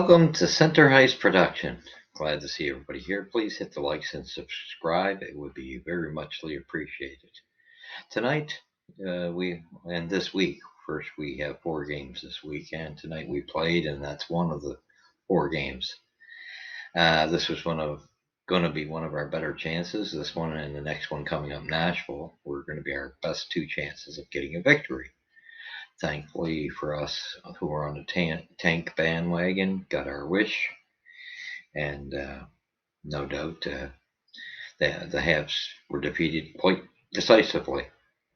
Welcome to Center Hice Production. Glad to see everybody here. Please hit the likes and subscribe. It would be very muchly appreciated. Tonight, this week, first we have 4 games this week, and tonight we played, and that's one of the 4 games. This was going to be one of our better chances. This one and the next one coming up, Nashville, were going to be our best 2 chances of getting a victory. Thankfully for us who are on the tank bandwagon, got our wish, and no doubt the Habs were defeated quite decisively.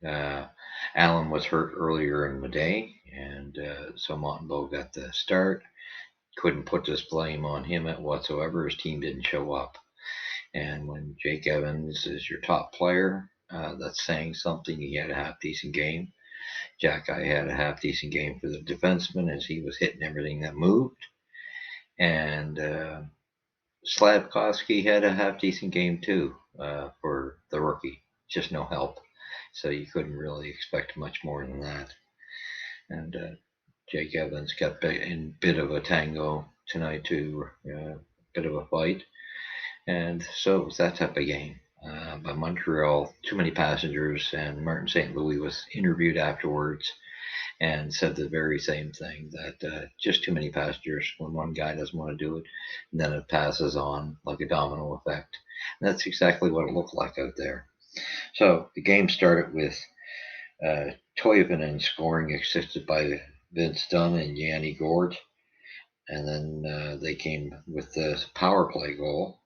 Allen was hurt earlier in the day, and so Montembeault got the start. Couldn't put this blame on him whatsoever. His team didn't show up. And when Jake Evans is your top player, that's saying something. He had a half-decent game. Jack I had a half-decent game for the defenseman as he was hitting everything that moved. And Slavkovsky had a half-decent game too for the rookie. Just no help. So you couldn't really expect much more than that. And Jake Evans got in a bit of a tango tonight too, a bit of a fight. And so it was that type of game. By Montreal, too many passengers, and Martin St. Louis was interviewed afterwards and said the very same thing, that just too many passengers when one guy doesn't want to do it, and then it passes on like a domino effect. And that's exactly what it looked like out there. So the game started with Toivonen scoring, assisted by Vince Dunn and Yanni Gourde. And then they came with the power play goal.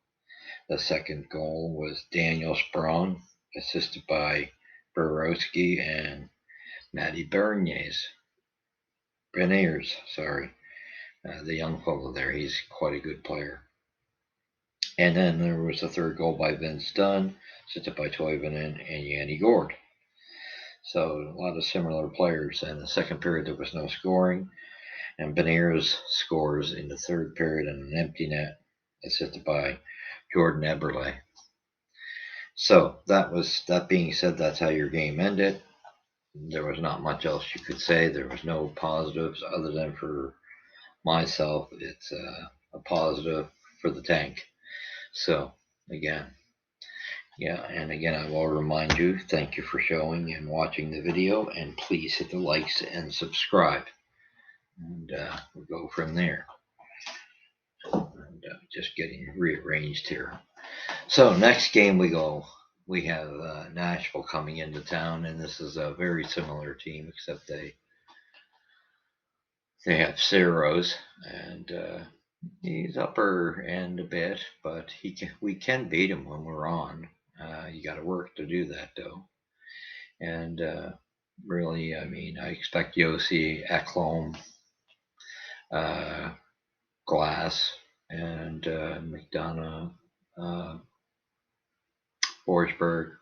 The second goal was Daniel Sprong, assisted by Borowski and Matty Beniers, the young fellow there. He's quite a good player. And then there was the third goal by Vince Dunn, assisted by Toivonen and Yanni Gourde. So a lot of similar players. And the second period there was no scoring. And Beniers scores in the third period in an empty net, assisted by Jordan Eberle. So that being said, that's how your game ended. There was not much else you could say. There was no positives other than for myself. It's a positive for the tank. So again, I will remind you, thank you for showing and watching the video, and please hit the likes and subscribe. And we'll go from there. And just getting rearranged here. So next game we have Nashville coming into town, and this is a very similar team, except they have Saros, and he's upper end a bit, but we can beat him when we're on. You got to work to do that, though. And really, I expect Yossi, Ekholm, Glass, and McDonough, Forsberg,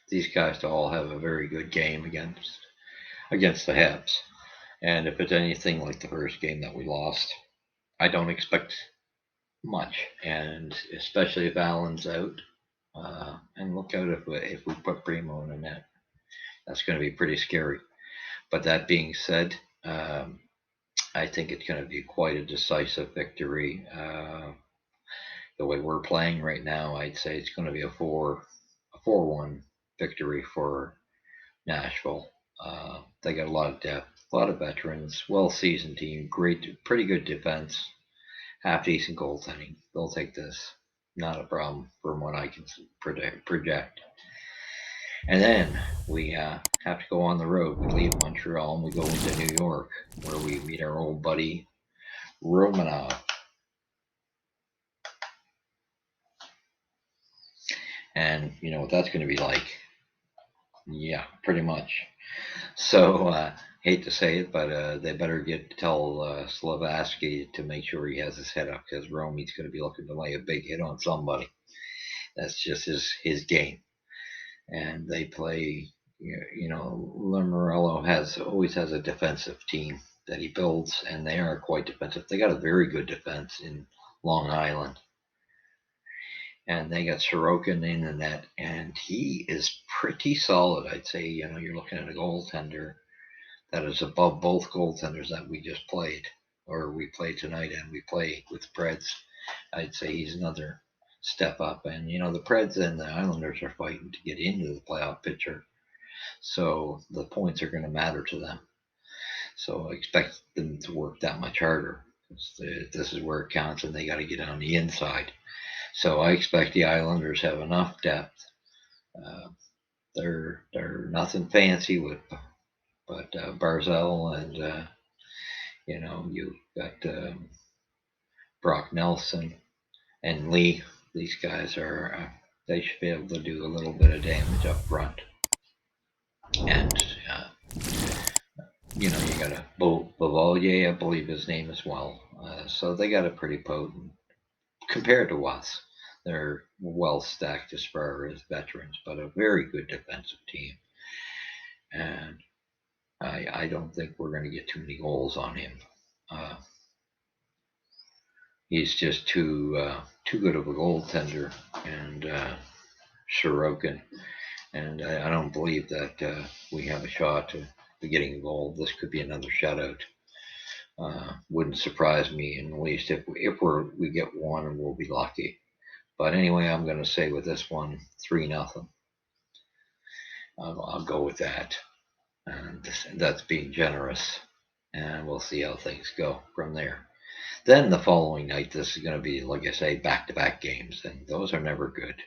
these guys to all have a very good game against the Habs. And if it's anything like the first game that we lost, I don't expect much, and especially if Allen's out. And look out if we put Primo in the net. That's going to be pretty scary. But that being said, I think it's going to be quite a decisive victory. The way we're playing right now, I'd say it's going to be a 4-1 victory for Nashville. They got a lot of depth, a lot of veterans, well-seasoned team, pretty good defense, half-decent goaltending. They'll take this. Not a problem from what I can project. And then we have to go on the road. We leave Montreal and we go into New York, where we meet our old buddy Romanov. And you know what that's going to be like. Yeah, pretty much. So, hate to say it, but they better tell Slavatsky to make sure he has his head up, because Romy's going to be looking to lay a big hit on somebody. That's just his game. And they play, Lamoriello always has a defensive team that he builds, and they are quite defensive. They got a very good defense in Long Island. And they got Sorokin in the net, and he is pretty solid. I'd say, you're looking at a goaltender that is above both goaltenders that we just played. or we play tonight and we play with the Preds, I'd say he's another step up. And the Preds and the Islanders are fighting to get into the playoff picture, so the points are going to matter to them. So I expect them to work that much harder. This is where it counts, and they got to get on the inside. So I expect the Islanders have enough depth. Uh, they're nothing fancy with, but Barzell and you got Brock Nelson and Lee. These guys are they should be able to do a little bit of damage up front. And you got a Bavalier, I believe his name as well. So they got a pretty potent compared to us. They're well stacked as far as veterans, but a very good defensive team. And I don't think we're going to get too many goals on him. He's just too good of a goaltender, and Sorokin. And I don't believe that we have a shot to getting a goal. This could be another shutout. Wouldn't surprise me in the least if we get one, and we'll be lucky. But anyway, I'm going to say with this one, 3-0. I'll go with that, and that's being generous. And we'll see how things go from there. Then the following night, this is going to be, like I say, back-to-back games, and those are never good.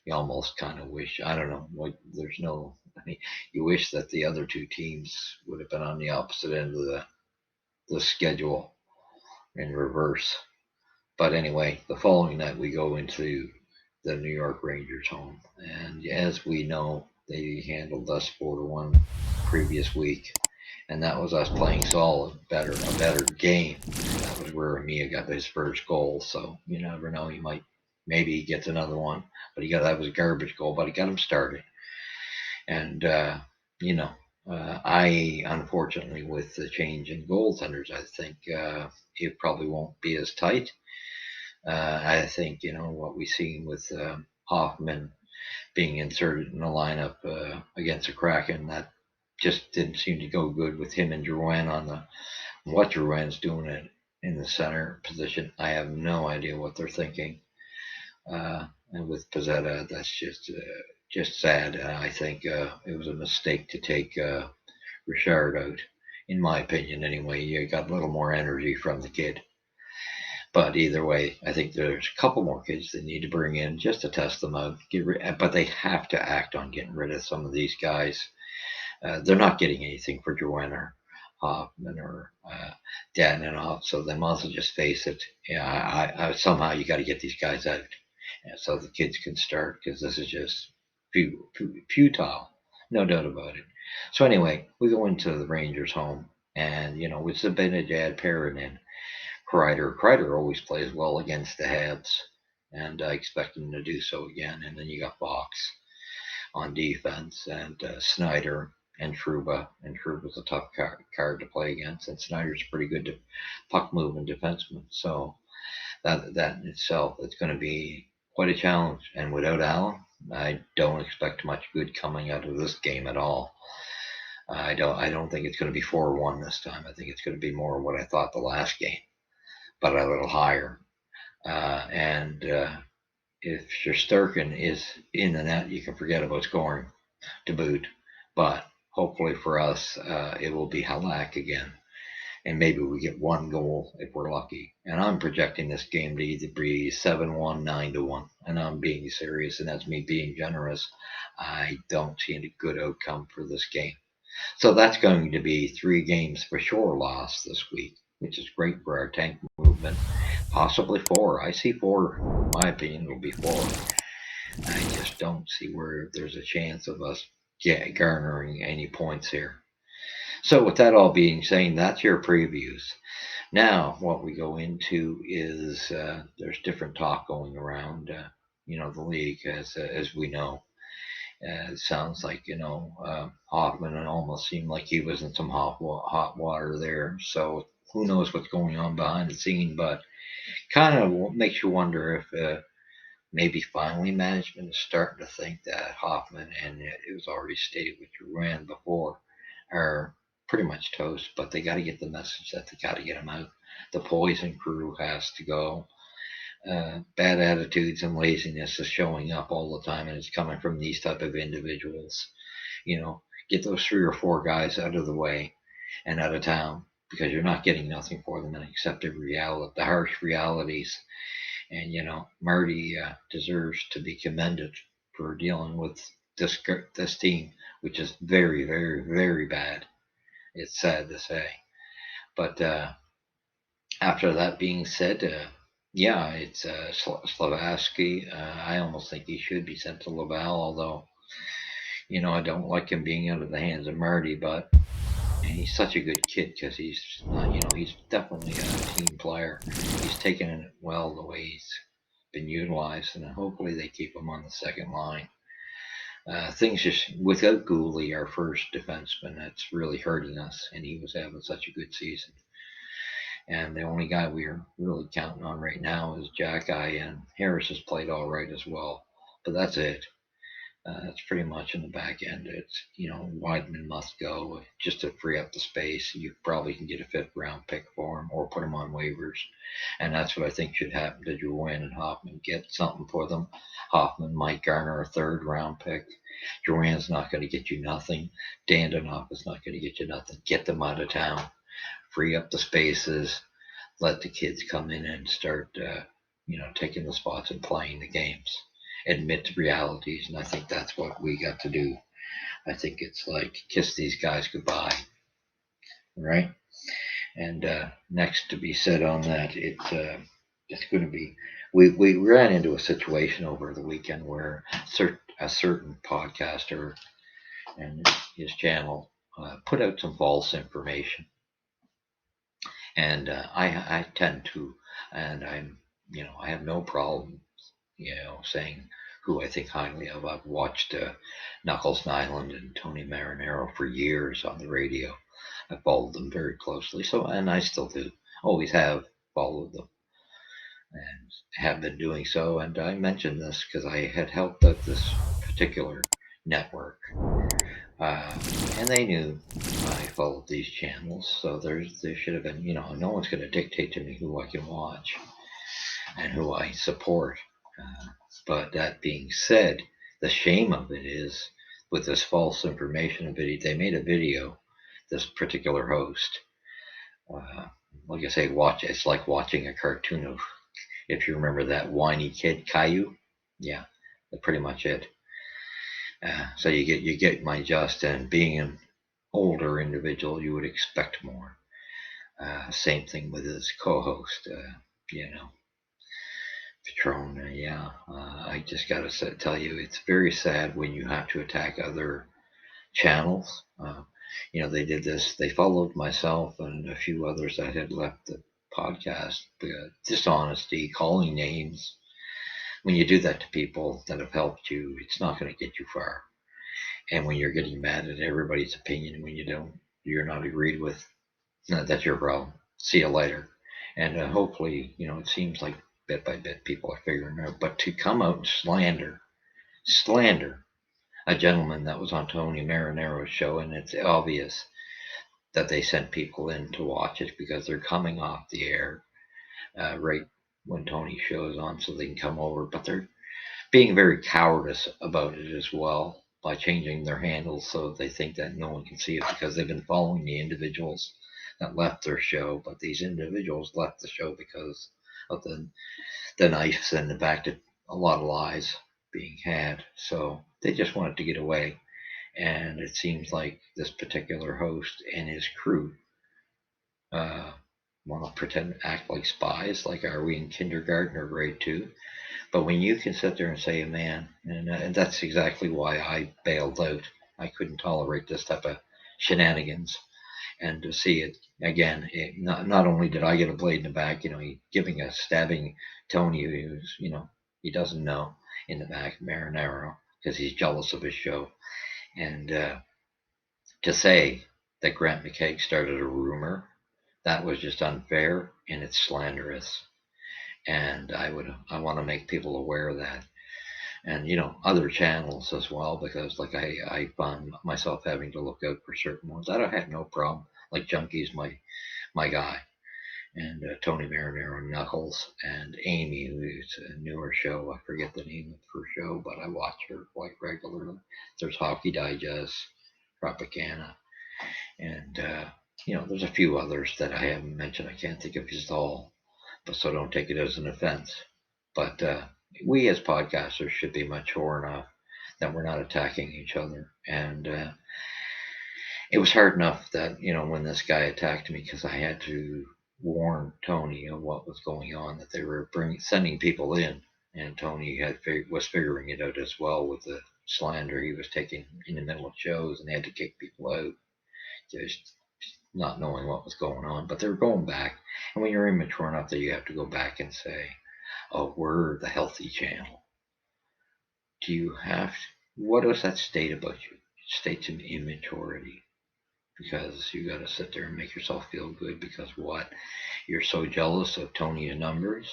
You almost kind of wish, I don't know, like you wish that the other two teams would have been on the opposite end of the schedule in reverse. But anyway, the following night we go into the New York Rangers home, and as we know, they handled us 4-1 previous week, and that was us playing solid, a better game. That was where Mia got his first goal, so you never know, maybe he gets another one, but that was a garbage goal, but he got him started. And I unfortunately, with the change in goaltenders, I think it probably won't be as tight. I think what we've seen with Hoffman being inserted in the lineup against the Kraken, that just didn't seem to go good with him and Drouin what Drouin's doing in the center position. I have no idea what they're thinking. And with Pizzetta, that's just sad. I think it was a mistake to take Richard out, in my opinion. Anyway, you got a little more energy from the kid. But either way, I think there's a couple more kids they need to bring in just to test them out. But they have to act on getting rid of some of these guys. They're not getting anything for Drouin or Hoffman or Dadonov, so they must just face it. Yeah, I somehow you got to get these guys out, so the kids can start, because this is just futile, no doubt about it. So anyway, we go into the Rangers home, and with Zibanejad pairing in Kreider. Kreider always plays well against the Habs, and I expect him to do so again. And then you got Fox on defense, and Snyder and Trouba. And Trouba's a tough card to play against, and Snyder's pretty good puck moving defenseman. So that in itself, it's going to be quite a challenge. And without Allen, I don't expect much good coming out of this game at all. I don't think it's going to be 4-1 this time. I think it's going to be more what I thought the last game, but a little higher. And if Shesterkin is in the net, you can forget about scoring to boot. But hopefully for us, it will be Halak again. And maybe we get one goal if we're lucky. And I'm projecting this game to either be 7-1, 9-1. And I'm being serious, and that's me being generous. I don't see any good outcome for this game. So that's going to be 3 games for sure lost this week, which is great for our tank movement. Possibly 4. I see 4. In my opinion, it'll be 4. I just don't see where there's a chance of us garnering any points here. So with that all being said, that's your previews. Now, what we go into is there's different talk going around, the league, as we know. It sounds like, Hoffman almost seemed like he was in some hot water there. So who knows what's going on behind the scene, but kind of makes you wonder if maybe finally management is starting to think that Hoffman, and it was already stated with Drouin before, are pretty much toast, but they got to get the message that they got to get him out. The poison crew has to go. Bad attitudes and laziness is showing up all the time, and it's coming from these type of individuals. Get those 3 or 4 guys out of the way and out of town, because you're not getting nothing for them and accept the harsh realities. And Marty deserves to be commended for dealing with this team, which is very, very, very bad. It's sad to say, but after that being said, yeah, it's Slavaski. I almost think he should be sent to Laval, although I don't like him being out of the hands of Marty, but he's such a good kid because he's not, he's definitely a team player. He's taken it well the way he's been utilized, and hopefully they keep him on the second line. Things just without Gooley, our first defenseman, that's really hurting us, and he was having such a good season. And the only guy we're really counting on right now is Jack-Eye, and Harris has played all right as well. But that's it. That's pretty much in the back end. It's, Weidman must go just to free up the space. You probably can get a 5th-round pick for him or put him on waivers. And that's what I think should happen to Drouin and Hoffman. Get something for them. Hoffman might garner a 3rd-round pick. Drouin's not going to get you nothing. Dandanoff is not going to get you nothing. Get them out of town. Free up the spaces, let the kids come in and start, taking the spots and playing the games. Admit the realities, and I think that's what we got to do. I think it's like kiss these guys goodbye, right? And next to be said on that, it's going to be. We ran into a situation over the weekend where a certain podcaster and his channel put out some false information. And I tend to, and I have no problem, saying who I think highly of. I've watched Knuckles Nyland and Tony Marinaro for years on the radio. I followed them very closely, and I still do. Always have followed them, and have been doing so. And I mentioned this because I had helped out this particular network. And they knew I followed these channels, so there should have been, no one's going to dictate to me who I can watch and who I support. But that being said, the shame of it is with this false information video. They made a video, this particular host. Like I say, it's like watching a cartoon of, if you remember that whiny kid Caillou. Yeah, that's pretty much it. So you get my just, and being an older individual, you would expect more. Same thing with his co-host, Patron. I just got to tell you, it's very sad when you have to attack other channels. They did this. They followed myself and a few others that had left the podcast. Dishonesty, calling names. When you do that to people that have helped you, it's not going to get you far. And when you're getting mad at everybody's opinion, when you're not agreed with, that's your problem. See you later. And hopefully, it seems like bit by bit people are figuring it out. But to come out and slander a gentleman that was on Tony Marinaro's show, and it's obvious that they sent people in to watch it because they're coming off the air right when Tony shows on, so they can come over. But they're being very cowardice about it as well, by changing their handles so they think that no one can see it, because they've been following the individuals that left their show. But these individuals left the show because of the knives and the fact that a lot of lies being had. So they just wanted to get away. And it seems like this particular host and his crew want to pretend act like spies, like are we in kindergarten or grade 2? But when you can sit there and say, man, and that's exactly why I bailed out. I couldn't tolerate this type of shenanigans. And to see it again, not only did I get a blade in the back, he stabbing Tony, who's, he doesn't know, in the back, Marinaro, because he's jealous of his show. And to say that Grant McKeag started a rumor, that was just unfair, and it's slanderous. And I want to make people aware of that. And, other channels as well, because like I found myself having to look out for certain ones. I don't have no problem. Like Junkie's my guy. and Tony Marinero, Knuckles, and Amy, who's a newer show. I forget the name of her show, but I watch her quite regularly. There's Hockey Digest, Tropicana, and there's a few others that I haven't mentioned. I can't think of just all, but so don't take it as an offense. But we as podcasters should be mature enough that we're not attacking each other. And it was hard enough that when this guy attacked me, because I had to warn Tony of what was going on, that they were sending people in, and Tony was figuring it out as well with the slander he was taking in the middle of shows, and they had to kick people out just not knowing what was going on. But they were going back, and when you're immature enough that you have to go back and say, "Oh, we're the healthy channel." Do you have to, what does that state about you? It states an immaturity, because you got to sit there and make yourself feel good because what? You're so jealous of Tony's numbers.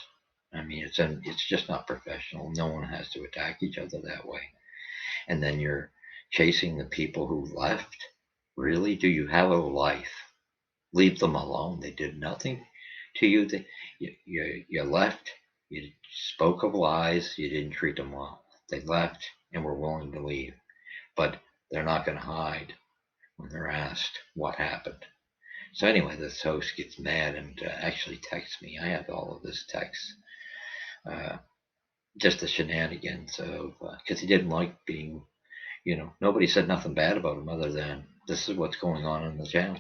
I mean, it's just not professional. No one has to attack each other that way. And then you're chasing the people who left. Really? Do you have a life? Leave them alone. They did nothing to you. You left. You spoke of lies. You didn't treat them well. They left and were willing to leave. But they're not going to hide when they're asked what happened. So anyway, this host gets mad and actually texts me. I have all of this text, uh, just the shenanigans of, because he didn't like being, nobody said nothing bad about him other than this is what's going on in the channel.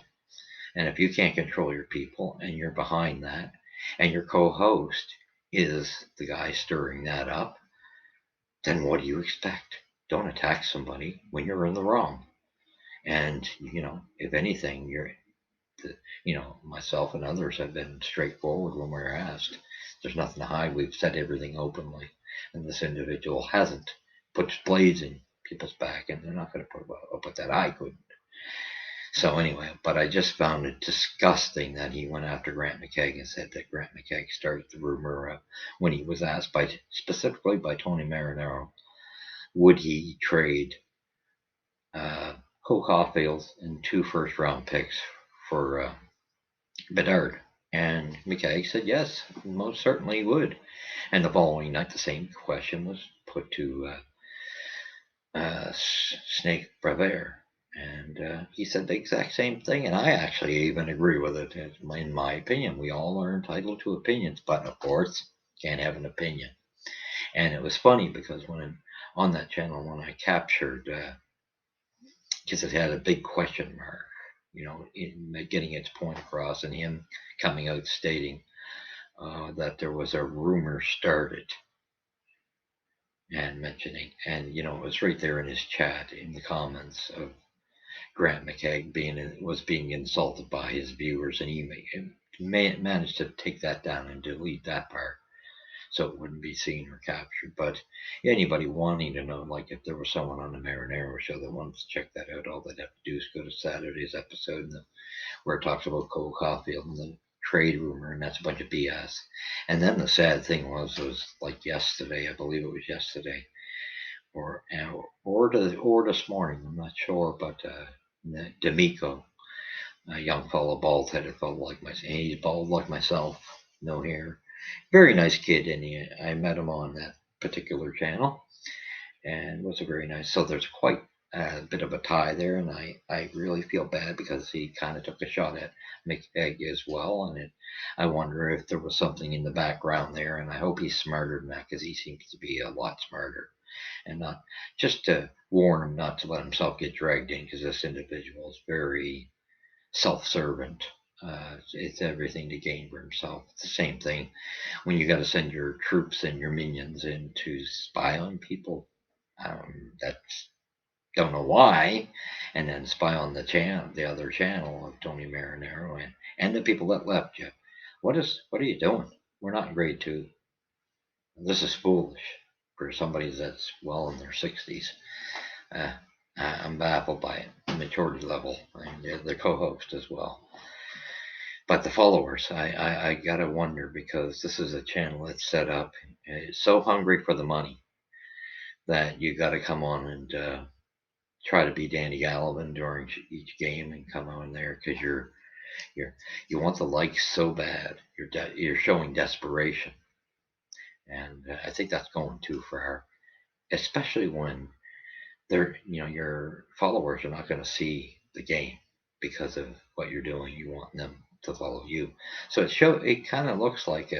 And if you can't control your people and you're behind that, and your co-host is the guy stirring that up, then what do you expect? Don't attack somebody when you're in the wrong. And if anything, myself and others have been straightforward when we're asked. There's nothing to hide. We've said everything openly, and this individual hasn't put blades in people's back, and they're not going to put up with that. I couldn't. So anyway, but I just found it disgusting that he went after Grant McKegg and said that Grant McKegg started the rumor when he was asked specifically by Tony Marinero, would he trade Cole Caulfield and 2 first-round picks for Bedard. And McKay said yes, most certainly would. And the following night, the same question was put to Snake Brever. And he said the exact same thing. And I actually even agree with it. In my opinion, we all are entitled to opinions, but of course, can't have an opinion. And it was funny because on that channel, when I captured, because it had a big question mark, in getting its point across, and him coming out stating that there was a rumor started and mentioning, and it was right there in his chat in the comments of Grant McKegg was being insulted by his viewers, and he managed to take that down and delete that part so it wouldn't be seen or captured. But anybody wanting to know, like if there was someone on the Marinero show that wants to check that out, all they'd have to do is go to Saturday's episode where it talks about Cole Caulfield and the trade rumor, and that's a bunch of BS. And then the sad thing was like yesterday, I believe it was yesterday, or this morning, I'm not sure, but D'Amico, a young fellow, bald-headed fellow like myself, he's bald like myself, no hair, very nice kid, and I met him on that particular channel, and was a very nice. So there's quite a bit of a tie there, and I really feel bad because he kind of took a shot at McEgg as well, and I wonder if there was something in the background there, and I hope he's smarter than that because he seems to be a lot smarter, and not just to warn him not to let himself get dragged in because this individual is very self-servant. It's everything to gain for himself. It's the same thing when you got to send your troops and your minions in to spy on people. That's don't know why, and then spy on the other channel of Tony Marinero and the people that left you. What are you doing? We're not in grade 2. This is foolish for somebody that's well in their 60s. Uh, I'm baffled by it, the maturity level, and the co-host as well. But the followers, I gotta wonder, because this is a channel that's set up, it's so hungry for the money that you got to come on and try to be Danny Gallivan during each game and come on there because you're You want the likes so bad. You're showing desperation, and I think that's going too far, especially when your followers are not going to see the game because of what you're doing. You want them to follow you, so it kind of looks like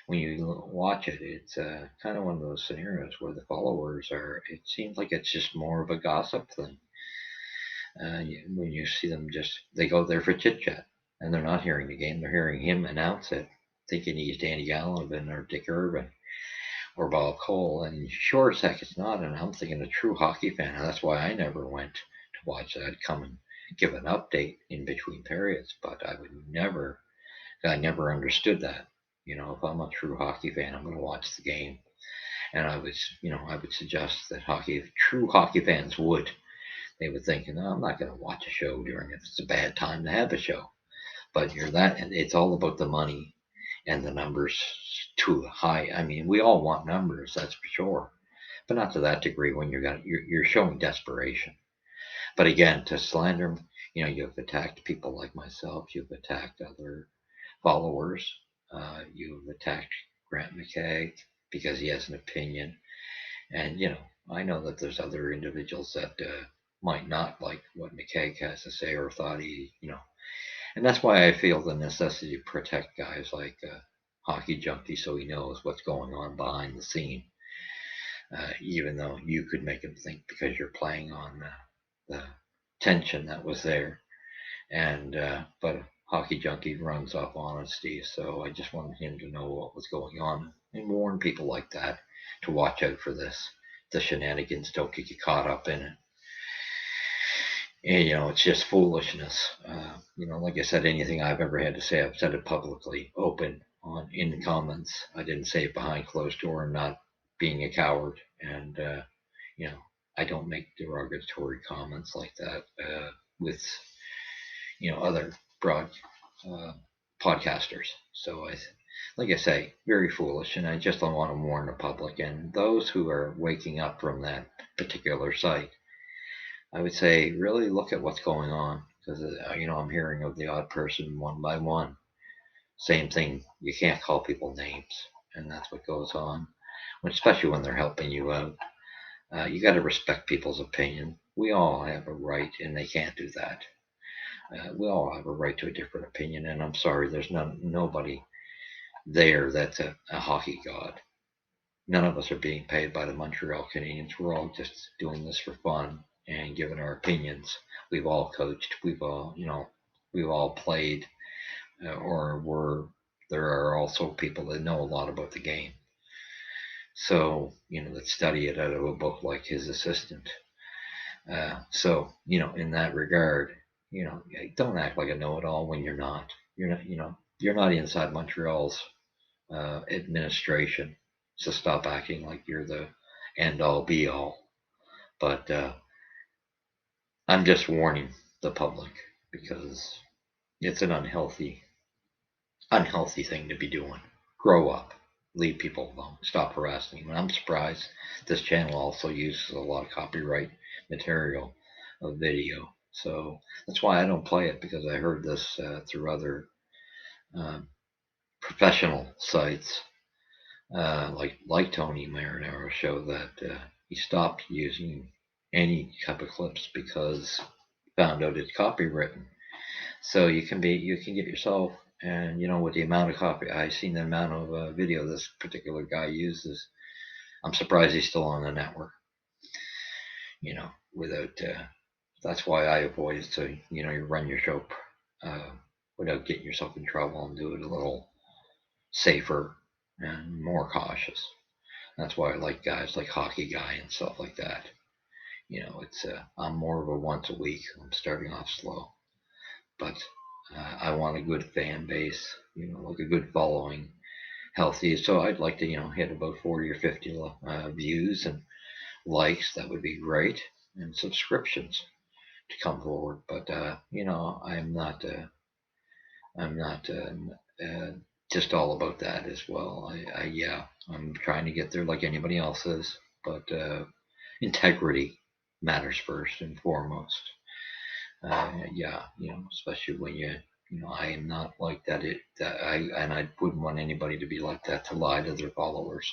when you watch it, it's kind of one of those scenarios where the followers are. It seems like it's just more of a gossip thing. When you see them, they go there for chit chat, and they're not hearing the game. They're hearing him announce it, thinking he's Danny Gallivan or Dick Irvin or Bob Cole. And sure as heck, it's not. And I'm thinking a true hockey fan, and that's why I never went to watch that. I'd come and give an update in between periods, but I never understood that. If I'm a true hockey fan, I'm going to watch the game. And I would suggest that true hockey fans would. They would think, no, I'm not going to watch a show during it. It's a bad time to have a show. But it's all about the money and the numbers too high. I mean, we all want numbers, that's for sure, but not to that degree when you're showing desperation. But again, to slander, you've attacked people like myself. You've attacked other followers. You've attacked Grant McKay because he has an opinion. And, I know that there's other individuals that might not like what McKay has to say or thought and that's why I feel the necessity to protect guys like Hockey Junkie so he knows what's going on behind the scene. Even though you could make him think because you're playing on the tension that was there. But Hockey Junkie runs off honesty, so I just wanted him to know what was going on and warn people like that to watch out for this. The shenanigans, don't get you caught up in it. And, it's just foolishness. Like I said, anything I've ever had to say, I've said it publicly, open in the comments. I didn't say it behind closed door. I'm not being a coward, and I don't make derogatory comments like that with other podcasters. So like I say, very foolish, and I just don't want to warn the public and those who are waking up from that particular site. I would say really look at what's going on because I'm hearing of the odd person one by one. Same thing. You can't call people names, and that's what goes on, especially when they're helping you out. You got to respect people's opinion. We all have a right, and they can't do that. We all have a right to a different opinion, and I'm sorry, there's nobody there that's a hockey god. None of us are being paid by the Montreal Canadiens. We're all just doing this for fun and giving our opinions. We've all coached. We've all played, there are also people that know a lot about the game. So, that study it out of a book like his assistant. So, in that regard, don't act like a know-it-all when you're not. You're not inside Montreal's administration. So stop acting like you're the end-all, be-all. But I'm just warning the public because it's an unhealthy thing to be doing. Grow up. Leave people alone. Stop harassing them. And I'm surprised this channel also uses a lot of copyright material of video. So that's why I don't play it, because I heard this through other professional sites like Tony Marinaro show that he stopped using any type of clips because he found out it's copywritten. So you can get yourself, and with the amount of copy, I seen the amount of video this particular guy uses. I'm surprised he's still on the network. Without that's why I avoid it. So you run your show without getting yourself in trouble and do it a little safer and more cautious. That's why I like guys like Hockey Guy and stuff like that. It's I'm more of a once a week. I'm starting off slow, but I want a good fan base, like a good following, healthy. So I'd like to, hit about 40 or 50 views and likes. That would be great, and subscriptions to come forward. But I'm not just all about that as well. I'm trying to get there like anybody else is, but integrity matters first and foremost. Especially when I am not like that. I wouldn't want anybody to be like that, to lie to their followers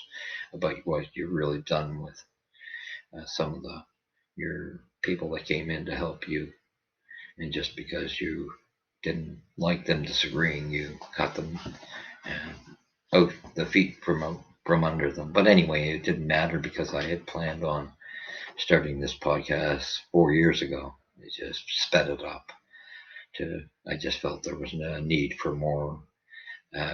about what you've really done with some of your people that came in to help you, and just because you didn't like them disagreeing, you cut them out the feet from under them. But anyway, it didn't matter because I had planned on starting this podcast 4 years ago. It just sped it up. I just felt there was a need for more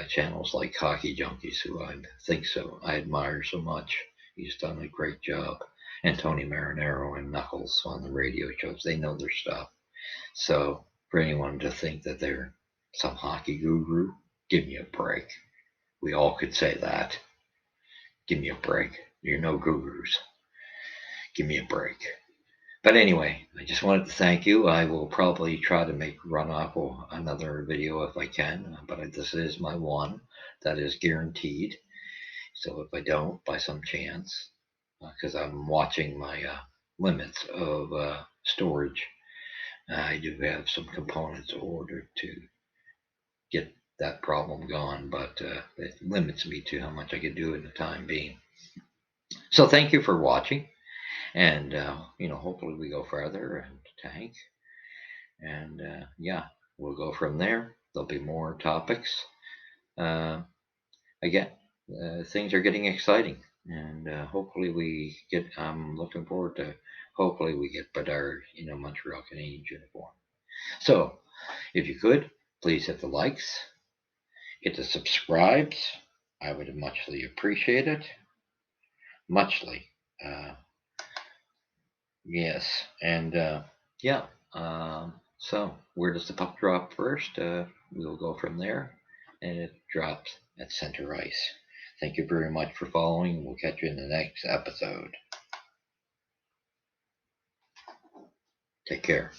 channels like Hockey Junkies, who I admire so much. He's done a great job. And Tony Marinaro and Knuckles on the radio shows, they know their stuff. So for anyone to think that they're some hockey guru, give me a break. We all could say that. Give me a break. You're no gurus. Give me a break. But anyway, I just wanted to thank you. I will probably try to run off another video if I can, but this is my one that is guaranteed. So if I don't, by some chance, because I'm watching my limits of storage, I do have some components ordered to get that problem gone, but it limits me to how much I can do in the time being. So thank you for watching, and hopefully we go further and tank, and yeah, we'll go from there. There'll be more topics. Again, things are getting exciting, and hopefully we get. I'm looking forward to. Hopefully we get Bedard in a Montreal Canadiens uniform. So, if you could, please hit the likes, hit the subscribes. I would muchly appreciate it. Muchly. Yes. And yeah. So, where does the puck drop first? We'll go from there. And it drops at center ice. Thank you very much for following. We'll catch you in the next episode. Take care.